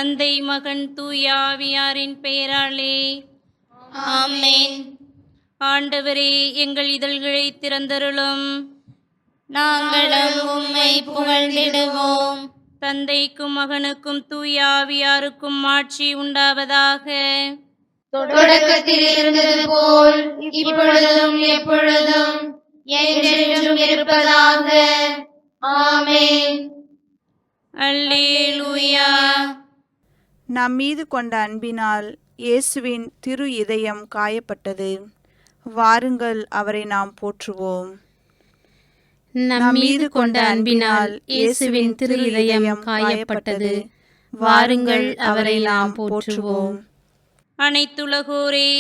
தந்தை மகன் தூய ஆவியாரின் பெயராலே ஆமென். ஆண்டவரே, எங்கள் இதழ்களை திறந்தருளும். நாங்களும் உம்மை புகழ்ந்திடுவோம். தந்தைக்கும் மகனுக்கும் தூய ஆவியாருக்கும் ஆட்சி உண்டாவதாக. தொடக்கத்தில் இருந்தது போல் இப்பொழுதும் எப்பொழுதும் என்றென்றும் இருப்பதாக. ஆமென். அல்லேலூயா. நம் மீது கொண்ட அன்பினால் இயேசுவின் திரு இதயம் காயப்பட்டது. வாருங்கள், அவரை நாம் போற்றுவோம். நம் மீது கொண்ட அன்பினால் இயேசுவின் திரு இதயம் காயப்பட்டது. வாருங்கள், அவரை நாம் போற்றுவோம். அனைத்துலகோரே,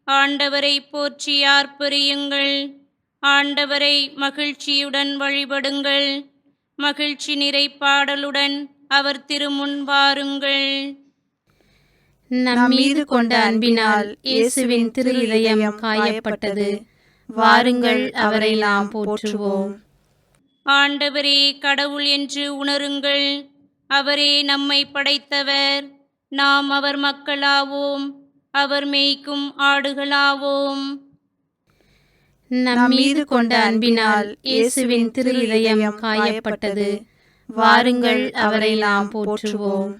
ஆண்டவரை போற்றி ஆர்ப்பரியுங்கள். ஆண்டவரை மகிழ்ச்சியுடன் வழிபடுங்கள். மகிழ்ச்சி நிறை பாடலுடன் அவர் திருமுன் வாருங்கள். நம் மீது கொண்ட அன்பினால் இயேசுவின் திரு இதயம் காயப்பட்டது. வாருங்கள், அவரை நாம் போற்றுவோம். ஆண்டவரே கடவுள் என்று உணருங்கள். அவரே நம்மை படைத்தவர். நாம் அவர் மக்களாவோம். அவர் மேய்க்கும் ஆடுகளாவோம். நம் மீது கொண்ட அன்பினால் இயேசுவின் திரு இதயம் காயப்பட்டது. வாருங்கள், அவரை நாம் போற்றுவோம்.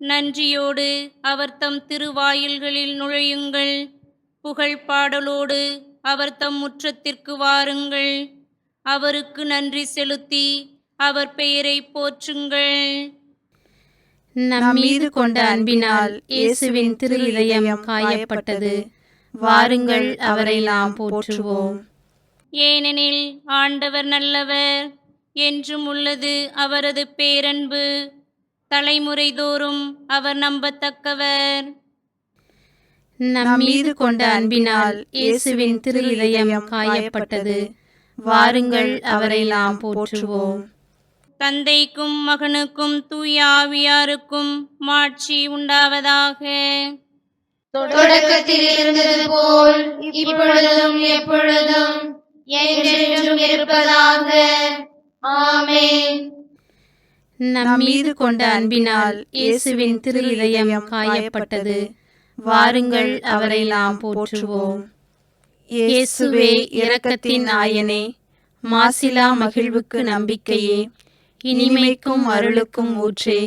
நன்றியோடு அவர் தம் திருவாயில்களில் நுழையுங்கள். புகழ் பாடலோடு அவர் தம் முற்றத்திற்கு வாருங்கள். அவருக்கு நன்றி செலுத்தி அவர் பெயரை போற்றுங்கள். நம் மீது கொண்ட அன்பினால் இயேசுவின் திரு இதயம் காயப்பட்டது. வாருங்கள், அவரை நாம் போற்றுவோம். ஏனெனில் ஆண்டவர் நல்லவர், என்றும் உள்ளது அவரது பேரன்பு. தலைமுறை தோறும் அவர் நம்பத்தக்கவர். நம் மீது கொண்ட அன்பினால் இயேசுவின் திரு இதயம் காயப்பட்டது. வாருங்கள், அவரை நாம் போற்றுவோம். தந்தைக்கும் மகனுக்கும் தூய ஆவியாருக்கும் மாட்சி உண்டாவதாக. தொடக்கத்தில் இருந்தது போல் இப்பொழுதும் எப்பொழுதும் என்றென்றும் இருப்பதாக. ஆமென். நம் மீது கொண்ட அன்பினால் இயேசுவின் திரு இதயம் காயப்பட்டது. வாருங்கள், அவரை நாம் போற்றுவோம். இயேசுவே இரக்கத்தின் ஆயனே, மாசிலா மகிழ்வுக்கு நம்பிக்கையே, இனிமைக்கும் அருளுக்கும் ஊற்றே,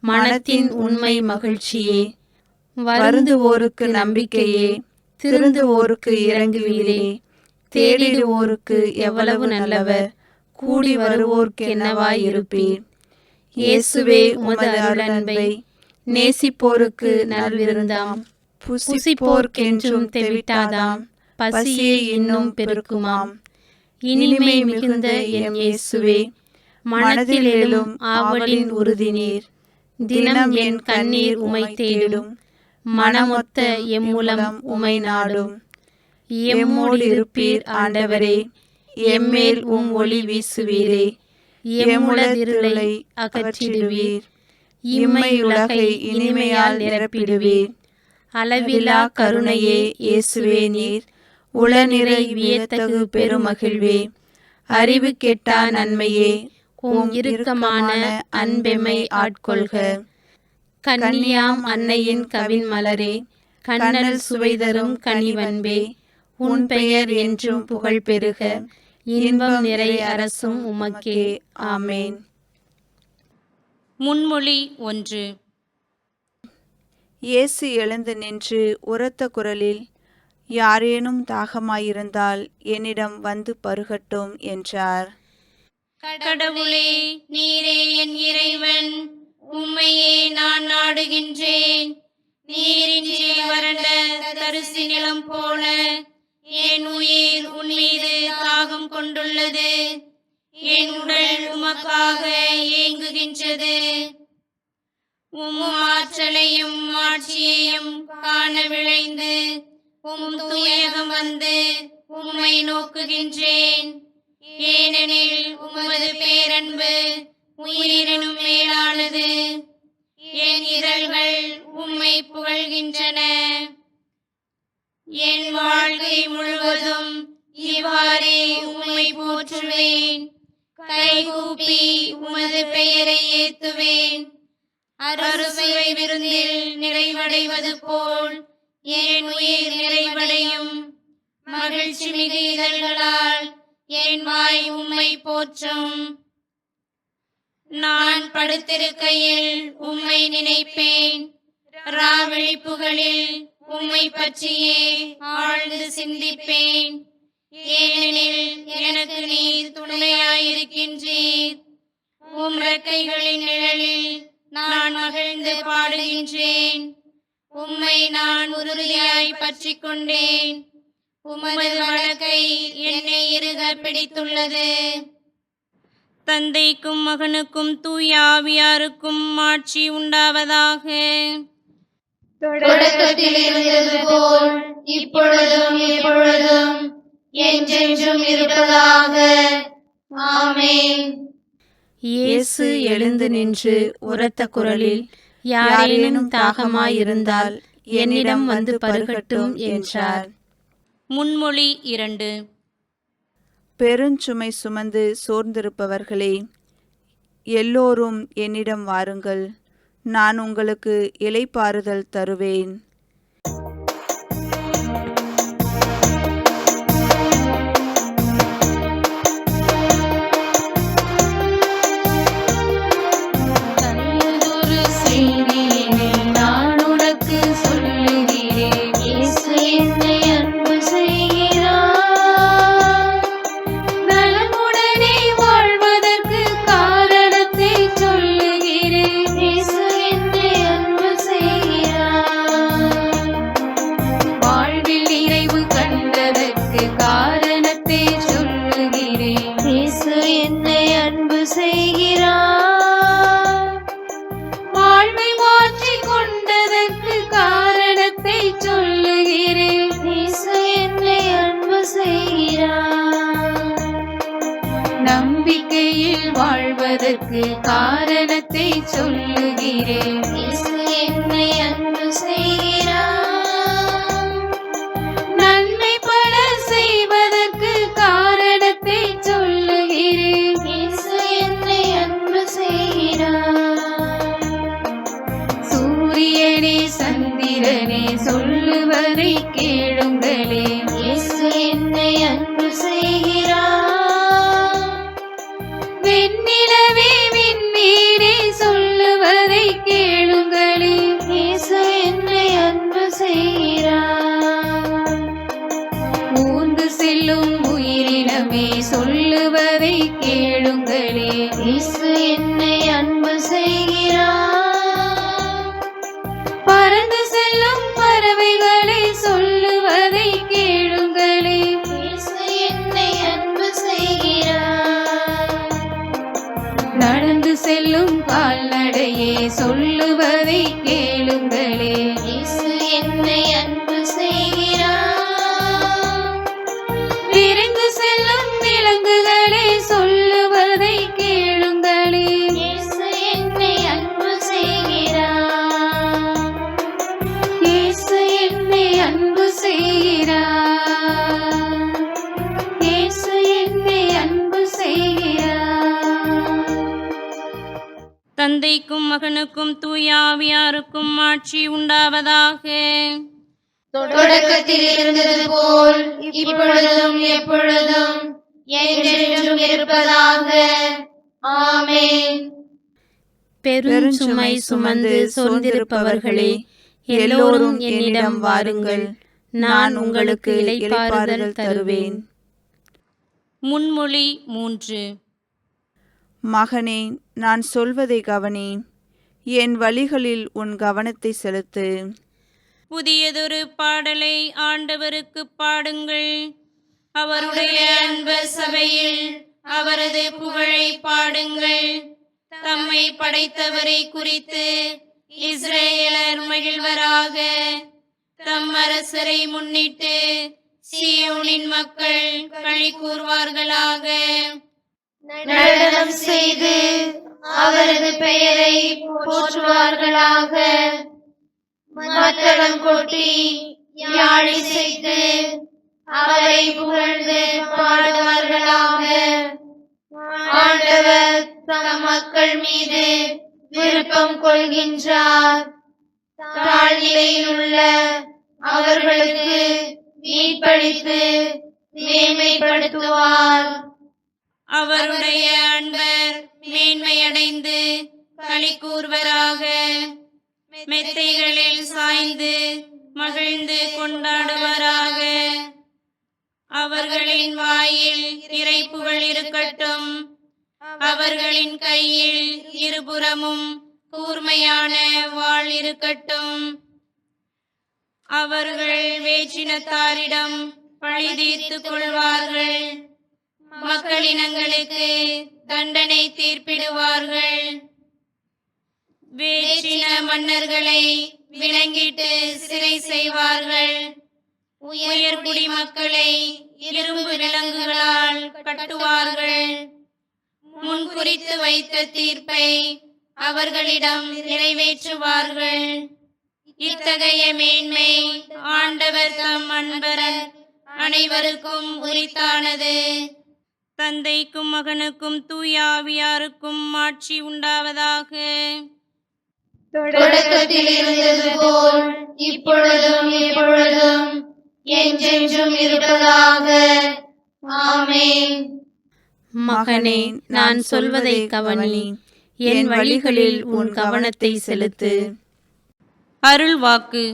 மனத்தின் உண்மை மகிழ்ச்சியே, வருந்துவோருக்கு நம்பிக்கையே, திருந்துவோருக்கு இறங்குவீரே, தேடிடுவோருக்கு எவ்வளவு நல்லவர், கூடி வருவோர்க்கு என்னவாயிருப்பீர். இயேசுவே உமது அருளன்பை நேசிப்போருக்கு நல்விருந்தாம், புசிப்போர்க்கென்றும் தெவிட்டாதாம், பசியே இன்னும் பெருக்குமாம். இனிமை மிகுந்த என் இயேசுவே, மனதில் எழும் ஆவலின் உறுதி நீர். தினம் என் கண்ணீர் உமை தேடும், மனமொத்த எம்முலம் உமை நாடும். எம்மோடு இருப்பீர் ஆண்டவரே, எம்மேல் உம் ஒளி வீசுவீரே. எம்முளதிருளை அகற்றிடுவீர், இம்மையுலகை இனிமையால் நிரப்பிடுவீர். அளவிலா கருணையே இயேசுவே நீர், உளநிறை வியத்தகு பெருமகிழ்வே. அறிவு கெட்டா நன்மையே, உம் இறுக்கமான அன்பெமை ஆட்கொள்க. கன்னியாம் அன்னையின் கவின் மலரே, கண்ணல் சுவைதரும் கனிவன்பே, உன் பெயர் என்றும் புகழ் பெருக. இன்பம் நிறை அரசும் உமக்கே. ஆமேன். முன்மொழி 1. இயேசு எழுந்து நின்று உரத்த குரலில், யாரேனும் தாகமாயிருந்தால் என்னிடம் வந்து பருகட்டும் என்றார். கடவுளே, நீரே என் இறைவன், உம்மையே நான் நாடுகின்றேன். நீரின்றி வறண்ட தரிசு நிலம் போல என் உயிர் உன் மீது தாகம் கொண்டுள்ளது. என் உடல் உமக்காக ஏங்குகின்றது. உம் ஆற்றலையும் ஆட்சியையும் காண விழைந்து உம் தூயகம் வந்து உம்மை நோக்குகின்றேன். ஏனெனில் உமது பேரன்பு உயிரினும் மேலானது. என் இதழ்கள் உம்மை புகழ்கின்றன. என் வாழ்க்கை முழுவதும் இவ்வாறே உம்மை போற்றுவேன். கைகூப்பி உமது பெயரை ஏத்துவேன். அறுசுவை விருந்தில் நிறைவடைவது போல் என் உயிர் நிறைவடையும். மகிழ்ச்சி மிகு இதழ்களால் என் வாய் உம்மை போற்றும். நான் படுத்திருக்கையில் உம்மை நினைப்பேன். ராவிழிப்புகளில் உம்மை பற்றியே ஆழ்ந்து சிந்திப்பேன். ஏனெனில் எனக்கு நீர் துணையாயிருக்கின்றீர். உம் ரெக்கைகளின் நிழலில் நான் மகிழ்ந்து பாடுகின்றேன். உம்மை நான் உறுதியாய் பற்றிக் கொண்டேன். உமது வலக்கை என்னை இறுக பிடித்துள்ளது. தந்தைக்கும் மகனுக்கும் தூய ஆவியாருக்கும் ஆட்சி உண்டாவதாக. தொடக்கத்தில் இருந்தது போல் இப்பொழுதும் எப்பொழுதும் என்றென்றும் இருப்பதாக. ஆமென். இயேசு எழுந்து நின்று உரத்த குரலில், யாரேனும் தாகமாயிருந்தால் என்னிடம் வந்து பருகட்டும் என்றார். முன்மொழி 2. பெருஞ்சுமை சுமந்து சோர்ந்திருப்பவர்களே, எல்லோரும் என்னிடம் வாருங்கள், நான் உங்களுக்கு இளைப்பாறுதல் தருவேன். நல்லதொரு செய்தியினை நான் உனக்கு சொல்லுகிறேன். இயேசு என்னை அன்பு செய்கிறார். நலமுடனே வாழ்வதற்கு காரணத்தை சொல்லுகிறேன். இயேசு என்னை அன்பு செய்கிறார். வாழ்வில் நிறைவு கண்டதற்கு காரணத்தை சொல்லுகிறேன். இயேசு என்னை அன்பு செய்கிறார். வாழ்வை மாற்றிக் கொண்டதற்கு காரணத்தை சொல்லுகிறேன். இயேசு என்னை அன்பு செய்கிறார். நம்பிக்கையில் வாழ்வதற்கு காரணத்தை சொல்லுகிறேன். இயேசு என்னை அன்பு செய்கிறார். நன்மை பல செய்வதற்கு காரணத்தை சொல்லுகிறேன். இயேசு என்னை அன்பு செய்கிறார். சூரியனே சந்திரனே சொல்லுவதை கேளுங்களே. இயேசு என்னை அன்பு செய்கிறார். வெண்ணிலவே விண்ணீரே சொல்லுவதை கேளுங்களே. இயேசு என்னை அன்பு செய்கிறார். ஊர்ந்து செல்லும் உயிரினமே சொல்லுவதை கேளுங்களே. இயேசு என்னை அன்பு செய்கிறார். பறந்து செல்லும் பறவைகளை சொல்லுவதை கேளுங்களே. இயேசு என்னை அன்பு செய்கிறார். நடந்து செல்லும் கால்நடையே சொல்லுவதை கேளுங்களே. இயேசு என்னை அன்பு செய்கிறார். விரைந்து செல்லும் விலங்குகளே சொல்லுவதை கேளுங்களே. இயேசு என்னை அன்பு செய்கிறார். இயேசு என்னை அன்பு செய்கிறார். இயேசு என்னை அன்பு செய்கிறார். தந்தைக்கும் மகனுக்கும் தூய ஆவியாருக்கும் ஆட்சி உண்டாவதாக. தொடக்கத்தில் இருந்தது போல் இப்பொழுதும் எப்பொழுதும் என்றென்றும் இருப்பதாக. ஆமென். பெருஞ்சுமை சுமந்து சோர்ந்திருப்பவர்களே, எல்லோரும் என்னிடம் வாருங்கள், நான் உங்களுக்கு இளைப்பாறுதல் தருவேன். முன்மொழி 3. மகனே, நான் சொல்வதை கவனி, என் வழிகளில் உன் கவனத்தை செலுத்து. புதியதொரு பாடலை ஆண்டவருக்கு பாடுங்கள். அவருடைய அன்பு சபையில் அவரது புகழை பாடுங்கள். தம்மை படைத்தவரை குறித்து இஸ்ரேலர் மகிழ்வராக. தம் அரசரை முன்னிட்டு சீயோனின் மக்கள் களி கூர்வார்களாக. நடனம் செய்து அவரது பெயரை போற்றுவார்களாக. மத்தளம் கொட்டி யாழிசைத்து அவரை புகழ்ந்து பாடுவார்களாக. ஆண்டவர் தம் மக்கள் மீது விருப்பம் கொள்கின்றார். தாழ்நிலையில் உள்ள அவர்களுக்கு மீட்பளித்து மேன்மைப்படுத்துவார். அவருடைய அன்பர் மேன்மையடைந்து களி கூர்வராக. மெத்தைகளில் சாய்ந்து மகிழ்ந்து கொண்டாடுவராக. அவர்களின் வாயில் இறைப்புகள் இருக்கட்டும். அவர்களின் கையில் இருபுறமும் கூர்மையான வாள் இருக்கட்டும். அவர்கள் வேற்றினத்தாரிடம் பழி தீர்த்துக் கொள்வார்கள். மக்களினங்களுக்கு தண்டனை தீர்ப்பிடுவார்கள். வேற்றின மன்னர்களை விலங்கிட்டு சிறை செய்வார்கள். உயர்குடி மக்களை இரும்பு விலங்குகளால் கட்டுவார்கள். முன்குறித்து வைத்த தீர்ப்பை அவர்களிடம் நிறைவேற்றுவார்கள். இத்தகைய மேன்மை ஆண்டவர் தம் அன்பர் அனைவருக்கும் உரித்தானது. தந்தைக்கும் மகனுக்கும் தூய ஆவியாருக்கும் ஆட்சி உண்டாவதாக. தொடக்கத்தில் இருந்தது போல் இப்பொழுதும் எப்பொழுதும் என்றென்றும் இருப்பதாக. ஆமென். மகனே, நான் சொல்வதை கவனி. என் வழிகளில் உன் கவனத்தை செலுத்து. அருள் வாக்கு.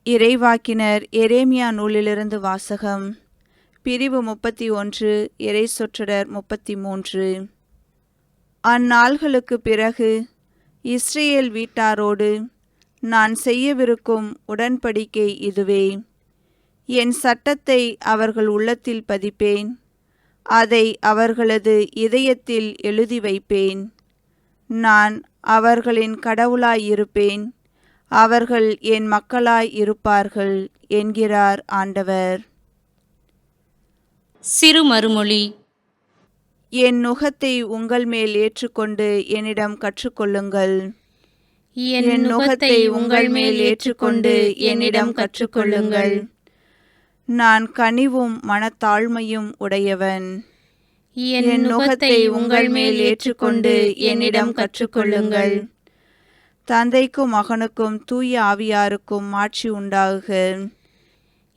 இறைவாக்கினர் எரேமியா நூலிலிருந்து வாசகம். பிரிவு 31, இறை சொற்றொடர் 33. அந்நாள்களுக்கு பிறகு இஸ்ரேல் வீட்டாரோடு நான் செய்யவிருக்கும் உடன்படிக்கை இதுவே. என் சட்டத்தை அவர்கள் உள்ளத்தில் பதிப்பேன். அதை அவர்களது இதயத்தில் எழுதி வைப்பேன். நான் அவர்களின் கடவுளாயிருப்பேன். அவர்கள் என் மக்களாய் இருப்பார்கள் என்கிறார் ஆண்டவர். சிறு மறுமொழி. என் நுகத்தை உங்கள் மேல் ஏற்றுக்கொண்டு என்னிடம் கற்றுக்கொள்ளுங்கள். என் நுகத்தை உங்கள் மேல் ஏற்றுக்கொண்டு என்னிடம் கற்றுக்கொள்ளுங்கள். நான் கனிவும் மனத்தாழ்மையும் உடையவன். என் நுகத்தை உங்கள் மேல் ஏற்றுக்கொண்டு என்னிடம் கற்றுக்கொள்ளுங்கள். தந்தைக்கும் மகனுக்கும் தூய ஆவியாருக்கும் ஆட்சி உண்டாகுக.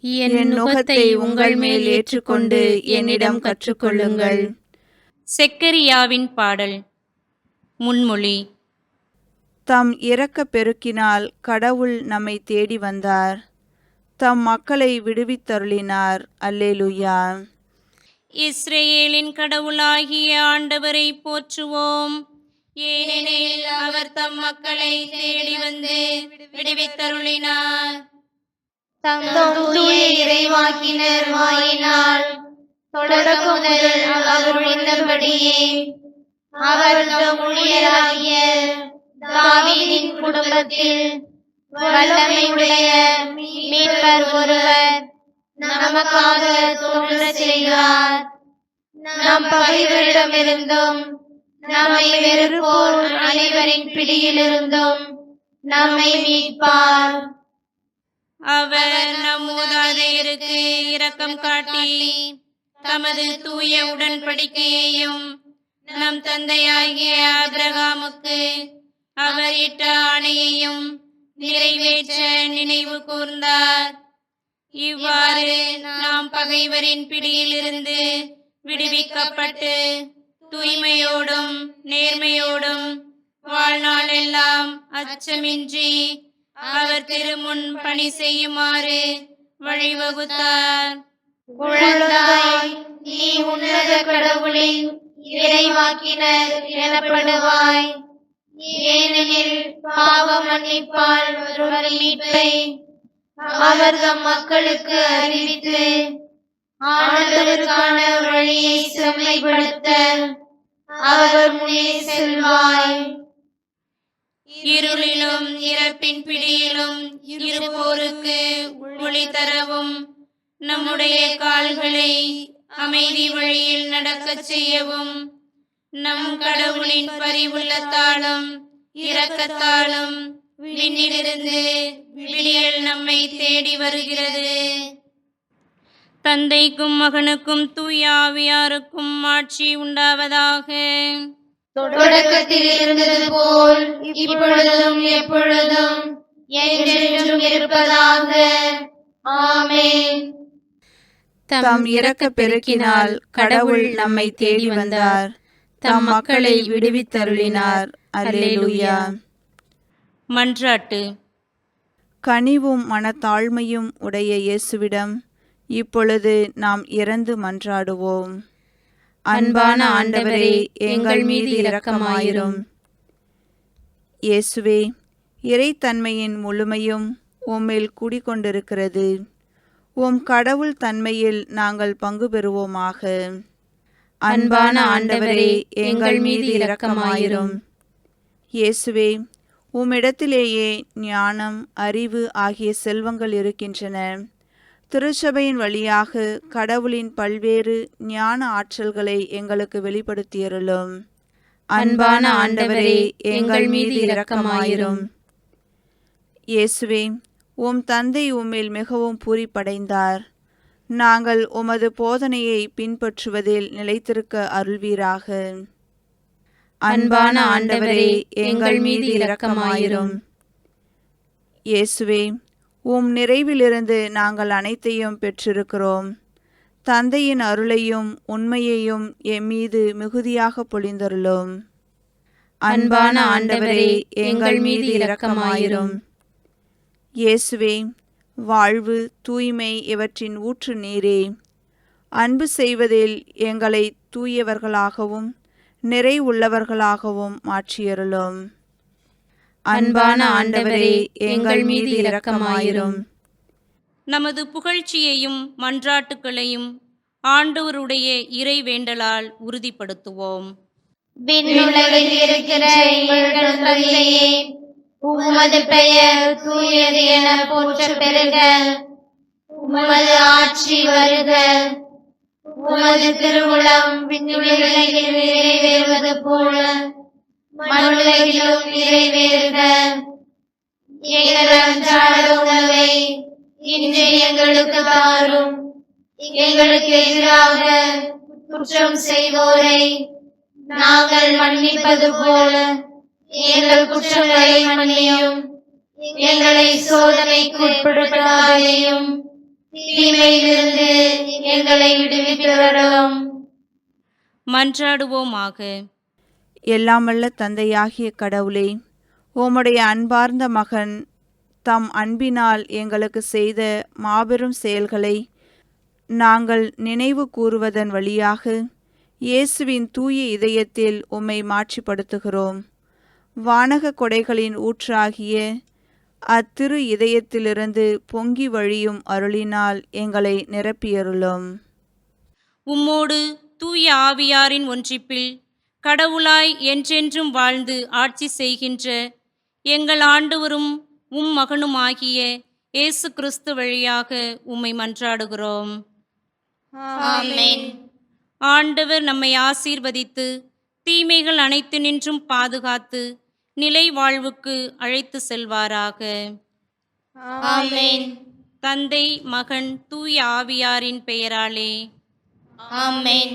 என் நுகத்தை உங்கள் மேல் ஏற்றுக்கொண்டு என்னிடம் கற்றுக்கொள்ளுங்கள். செக்கரியாவின் பாடல். முன்மொழி. தம் இரக்கப் பெருக்கினால் கடவுள் நம்மை தேடி வந்தார். தம் மக்களை விடுவித்தருளினார். அல்லேலூயா. இஸ்ரேலின் கடவுளாகிய ஆண்டவரை போற்றுவோம். ஏனெனில் அவர் தம் மக்களை தேடி வந்து விடுவித்தருளினார். தம் தூய இறைவாக்கினர் வாயினால் தொடக்கம் முதல் அவர் உணர்ந்தபடியே அவர் தம் ஊழியராகிய தாவீதின் குடும்பத்தில் வல்லமையுடைய மீட்பர் ஒருவர் நமக்காக தோன்றச் செய்தார். நம் பகைவரிடமிருந்தும் நம்மை வெறுப்போர் அனைவரின் பிடியிலிருந்தும் நம்மை மீட்பார். அவர் நம் மூதாதையருக்கு இரக்கம் காட்டி தமது தூய உடன்படிக்கையையும் நம் தந்தையாகிய ஆபிரகாமுக்கு அவர் இட்ட ஆணையையும் நிறைவேற்ற நினைவு கூர்ந்தார். இவ்வாறு நாம் பகைவரின் பிடியிலிருந்து விடுவிக்கப்பட்டு தூய்மையோடும் நேர்மையோடும் வாழ்நாளெல்லாம் அச்சமின்றி அவர் திருமுன் பணி செய்யுமாறு வழிவகுத்தார். குழந்தாய், நீ உன்னத கடவுளின் இறைவாக்கினர் எனப்படுவாய். ஏனெனில் பாவ மன்னிப்பால் வரும் மீட்பை அவர் தம் மக்களுக்கு அறிவித்து ஆண்டவருக்கான வழியை செம்மைப்படுத்த அவர் முன்னே செல்வாய். இருளிலும் இறப்பின் பிடியிலும் இருப்போருக்கு ஒளி தரவும் நம்முடைய கால்களை அமைதி வழியில் நடக்கச் செய்யவும் நம் கடவுளின் பரிவுள்ளத்தாலும் இரக்கத்தாலும் விண்ணிலிருந்து விடியல் நம்மை தேடி வருகிறது. தந்தைக்கும் மகனுக்கும் தூய ஆவியாருக்கும் ஆட்சி உண்டாவதாக. தொடக்கத்தில் இருந்தது போல் இப்பொழுதும் எப்பொழுதும் என்றென்றும் இருப்பதாக. ஆமென். தம் இரக்கப் பெருக்கினால் கடவுள் நம்மை தேடி வந்தார். தம் மக்களை விடுவித்தருளினார். அல்லேலூயா. மன்றாட்டு. கனிவும் மனத்தாழ்மையும் உடைய இயேசுவிடம் இப்பொழுது நாம் இறந்து மன்றாடுவோம். அன்பான ஆண்டவரே, எங்கள் மீது இரக்கமாயிரும். இயேசுவே, இறைத்தன்மையின் முழுமையும் உம்மில் குடிகொண்டிருக்கிறது. உம் கடவுள் தன்மையில் நாங்கள் பங்கு பெறுவோமாக. அன்பான ஆண்டவரே, எங்கள் மீது இரக்கமாயிரும். இயேசுவே, உம்மிடத்திலேயே ஞானம், அறிவு ஆகிய செல்வங்கள் இருக்கின்றன. திருச்சபையின் வழியாக கடவுளின் பல்வேறு ஞான ஆற்றல்களை எங்களுக்கு வெளிப்படுத்தியருளும். அன்பான ஆண்டவரே, எங்கள் மீது இரக்கமாயிரும். இயேசுவே, உம் தந்தை உம்மில் மிகவும் பூரிப்படைந்தார். நாங்கள் உமது போதனையை பின்பற்றுவதில் நிலைத்திருக்க அருள்வீராக. அன்பான ஆண்டவரே, எங்கள் மீது இரக்கமாயிரும். இயேசுவே, உம் நிறைவிலிருந்து நாங்கள் அனைத்தையும் பெற்றிருக்கிறோம். தந்தையின் அருளையும் உண்மையையும் எம்மீது மிகுதியாக பொழிந்தருளும். அன்பான ஆண்டவரே, எங்கள் மீது இரக்கமாயிரும். இயேசுவே, வாழ்வு, தூய்மை இவற்றின் ஊற்று நீரே. அன்பு செய்வதில் எங்களை தூயவர்களாகவும் நிறைவுள்ளவர்களாகவும் மாற்றியருளும். அன்பான ஆண்டவரே, எங்கள் மீது இரக்கமாயிரும். நமது புகழ்ச்சியையும் மன்றாட்டுக்களையும் ஆண்டவருடைய இறைவேண்டலால் உறுதிப்படுத்துவோம். விண்ணுலகில் இருக்கிற எங்கள் தந்தையே, உமது பெயர் தூயது என போற்ற பெறுக. உமது ஆட்சி வருக. உமது திருவுளம் விண்ணுலகில் நிறைவேறுவது போல மண்ணுலகிலும் நிறைவேறுக. எங்கள் அன்றாட உணவை இன்று எங்களுக்கு தாரும். எங்களுக்கு எதிராக குற்றம் செய்வோரை நாங்கள் மன்னிப்பது போல எங்கள் குற்றங்களை மன்னியும். எங்களை சோதனைக்கு உட்படுத்தாதேயும், தீமையிலிருந்து எங்களை விடுவித்தருளும். மன்றாடுவோமாக. எல்லாமல்ல தந்தையாகிய கடவுளே, உம்முடைய அன்பார்ந்த மகன் தம் அன்பினால் எங்களுக்கு செய்த மாபெரும் செயல்களை நாங்கள் நினைவு கூறுவதன் வழியாக இயேசுவின் தூய இதயத்தில் உம்மை மாட்சிப்படுத்துகிறோம். வானக கொடைகளின் ஊற்றாகிய அத்திரு இதயத்திலிருந்து பொங்கி வழியும் அருளினால் எங்களை நிரப்பியருளும். உம்மோடு தூய ஆவியாரின் ஒன்றிப்பில் கடவுளாய் என்றென்றும் வாழ்ந்து ஆட்சி செய்கின்ற எங்கள் ஆண்டவரும் உம் மகனுமாகிய இயேசு கிறிஸ்து வழியாக உம்மை மன்றாடுகிறோம். ஆமென். ஆண்டவர் நம்மை ஆசீர்வதித்து தீமைகள் அனைத்து நின்றும் பாதுகாத்து நிலை வாழ்வுக்கு அழைத்து செல்வாராக. ஆமென். தந்தை, மகன், தூய ஆவியாரின் பெயராலே. ஆமென்.